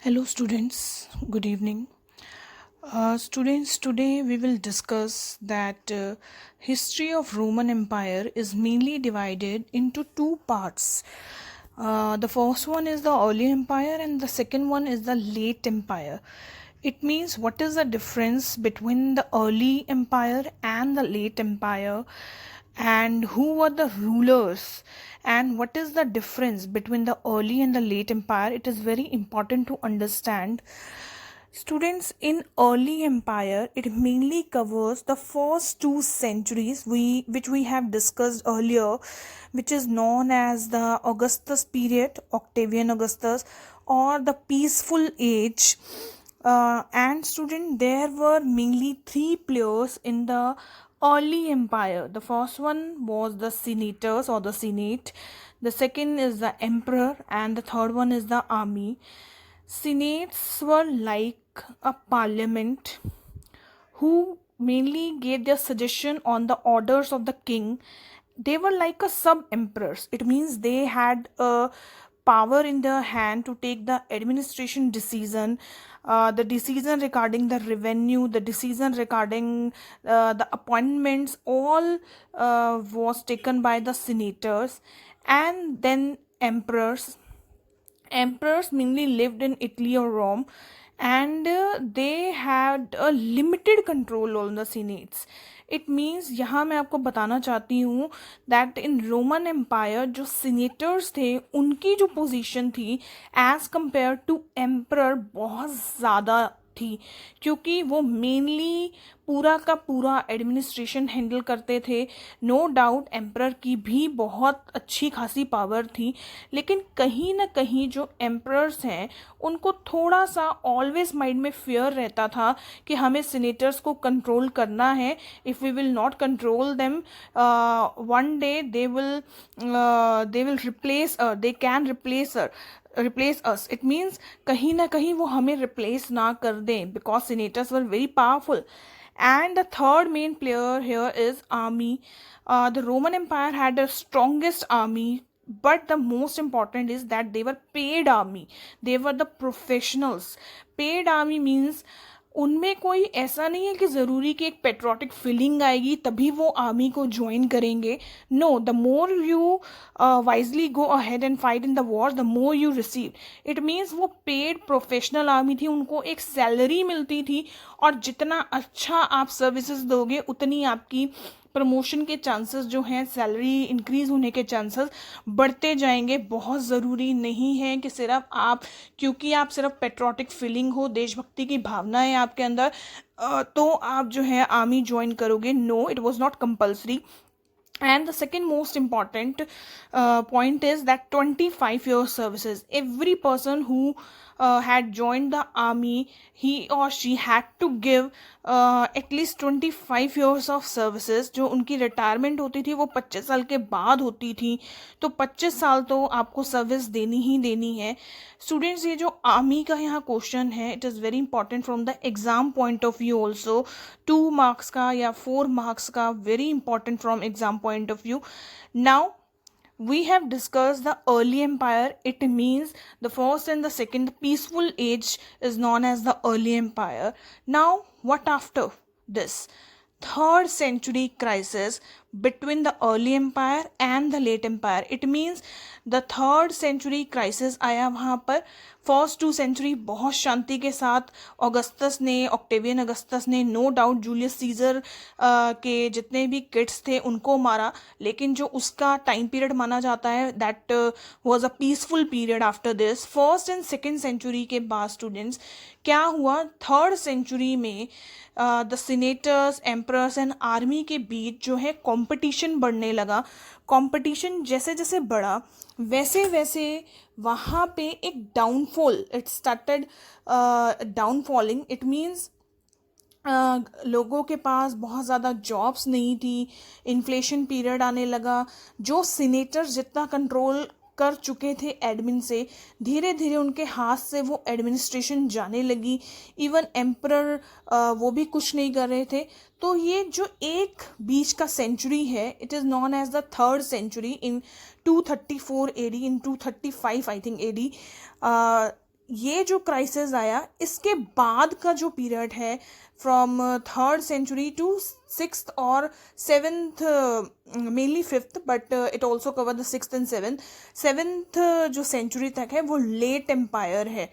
Hello, students. Good evening. Students, today we will discuss that history of Roman Empire is mainly divided into two parts. The first one is the early empire, and the second one is the late empire. It means what is the difference between the early empire and the late empire, and who were the rulers, and what is the difference between the early and the late empire. It is very important to understand. Students, in early empire it mainly covers the first 2 centuries which we have discussed earlier, which is known as the Augustus period, Octavian Augustus, or the peaceful age. And student, there were mainly three players in the early empire. The first one was the senators or the senate, the second is the emperor, and the third one is the army. Senates were like a parliament who mainly gave their suggestion on the orders of the king. They were like a sub emperors. It means they had a power in their hand to take the administration decision, the decision regarding the revenue, the decision regarding the appointments, all was taken by the senators. And then emperors mainly lived in Italy or Rome, and they had a limited control on the senates. It means यहाँ मैं आपको बताना चाहती हूँ that in Roman empire जो senators थे उनकी जो पोजीशन थी एज कंपेयर टू एम्परर बहुत ज़्यादा थी, क्योंकि वो मेनली पूरा का पूरा एडमिनिस्ट्रेशन हैंडल करते थे. नो डाउट एम्परर की भी बहुत अच्छी खासी पावर थी, लेकिन कहीं ना कहीं जो एम्परर्स हैं उनको थोड़ा सा ऑलवेज माइंड में फियर रहता था कि हमें सीनेटर्स को कंट्रोल करना है. If we will not control them, one day they will replace they can replace us. It means कहीं ना कहीं वो हमें रिप्लेस ना कर दें, because senators were very powerful. And the third main player here is army. The Roman Empire had the strongest army, but the most important is that they were paid army. They were the professionals. Paid army means उनमें कोई ऐसा नहीं है कि ज़रूरी कि एक patriotic feeling आएगी तभी वो आर्मी को ज्वाइन करेंगे. No, the more you wisely go ahead and fight in the war, the more you receive. It means वो पेड प्रोफेशनल आर्मी थी, उनको एक सैलरी मिलती थी, और जितना अच्छा आप सर्विसेज दोगे उतनी आपकी प्रमोशन के चांसेस जो हैं, सैलरी इंक्रीज होने के चांसेस बढ़ते जाएंगे. बहुत ज़रूरी नहीं है कि सिर्फ आप, क्योंकि आप सिर्फ पेट्रोटिक फीलिंग हो, देशभक्ति की भावना है आपके अंदर, तो आप जो है आर्मी ज्वाइन करोगे. No, it was not compulsory. And the second most important point is that 25 years services. Every person who had joined the army, he or she had to give at least 25 years of services. जो उनकी retirement होती थी वो 25 साल के बाद होती थी, तो 25 साल तो आपको सर्विस देनी ही देनी है. स्टूडेंट्स, ये जो आर्मी का यहाँ क्वेश्चन है, it is very important from the exam point of view also. 2 marks का या 4 marks का, very important from exam point of view. Now we have discussed the early empire. It means the first and the second, the peaceful age is known as the early empire. Now what after this? 3rd century crisis between the early empire and the late empire. It means the 3rd century crisis आया वहाँ पर. First 2 century बहुत शांति के साथ Augustus ने, Octavian Augustus ने, no doubt Julius Caesar के जितने भी किड्स थे उनको मारा, लेकिन जो उसका टाइम पीरियड माना जाता है that was a peaceful period. After this first and second century के बाद स्टूडेंट्स क्या हुआ, 3rd century में the senators, emperors and army के बीच जो है कंपटीशन बढ़ने लगा. कंपटीशन जैसे जैसे बढ़ा वैसे वैसे वहाँ पे एक downfall, it started downfalling. It means लोगों के पास बहुत ज़्यादा जॉब्स नहीं थी, इन्फ्लेशन पीरियड आने लगा. जो सीनेटर्स जितना कंट्रोल कर चुके थे एडमिन से, धीरे धीरे उनके हाथ से वो एडमिनिस्ट्रेशन जाने लगी. इवन एम्परर वो भी कुछ नहीं कर रहे थे. तो ये जो एक बीच का सेंचुरी है, it is known as the 3rd century. In 234 AD, इन 235 आई थिंक AD, ये जो क्राइसिस आया इसके बाद का जो पीरियड है from 3rd century to 6th और 7th, mainly 5th, but it also cover the 6th and 7th जो सेंचुरी तक है वो लेट एम्पायर है।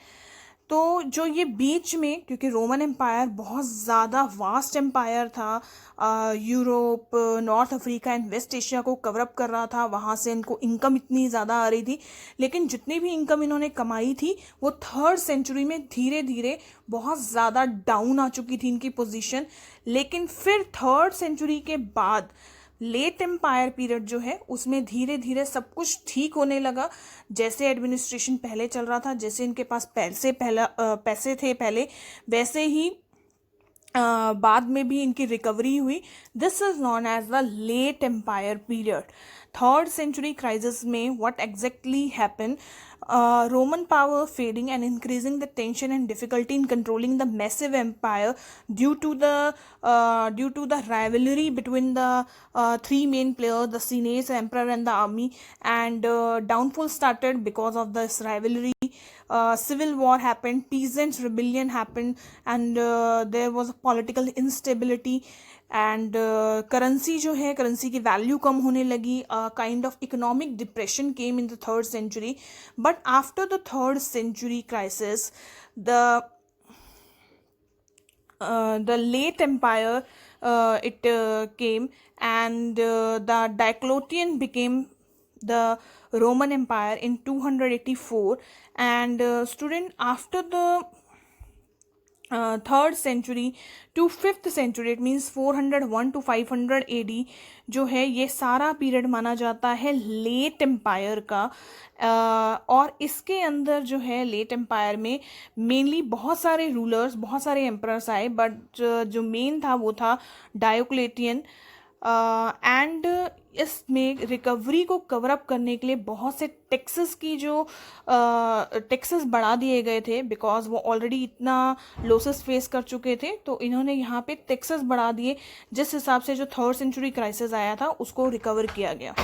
तो जो ये बीच में, क्योंकि रोमन एम्पायर बहुत ज़्यादा वास्ट एम्पायर था, Europe, north Africa and west Asia को कवर अप कर रहा था, वहाँ से इनको इनकम इतनी ज़्यादा आ रही थी, लेकिन जितनी भी इनकम इन्होंने कमाई थी वो 3rd सेंचुरी में धीरे धीरे बहुत ज़्यादा डाउन आ चुकी थी इनकी पोजीशन। लेकिन फिर 3rd सेंचुरी के बाद लेट एम्पायर पीरियड जो है उसमें धीरे धीरे सब कुछ ठीक होने लगा। जैसे एडमिनिस्ट्रेशन पहले चल रहा था, जैसे इनके पास पैसे थे पहले, वैसे ही बाद में भी इनकी रिकवरी हुई। This is known as the late empire period. 3rd century crisis में what exactly happen, Roman power fading and increasing the tension and difficulty in controlling the massive empire due to the rivalry between the three main players, the Senates, the emperor, and the army. And downfall started because of this rivalry. Civil war happened, peasants rebellion happened, and there was political instability. And currency जो है, currency की value कम होने लगी, kind of economic depression came in the 3rd century. But after the 3rd century crisis the late empire it came, and the Diocletian became the Roman Empire in 284. And student, after the 3rd century to 5th century, इट मीन्स 401 to 500 AD जो है, ये सारा period माना जाता है late empire का। और इसके अंदर जो है लेट एम्पायर में मेनली बहुत सारे रूलर्स, बहुत सारे एम्परर्स आए, बट जो मेन था वो था डायोक्लेटियन। एंड इसमें रिकवरी को कवर अप करने के लिए बहुत से टैक्सेस की जो टैक्सेस बढ़ा दिए गए थे, बिकॉज वो ऑलरेडी इतना लॉसेस फेस कर चुके थे, तो इन्होंने यहाँ पे टैक्सेस बढ़ा दिए, जिस हिसाब से जो 3rd सेंचुरी क्राइसिस आया था उसको रिकवर किया गया।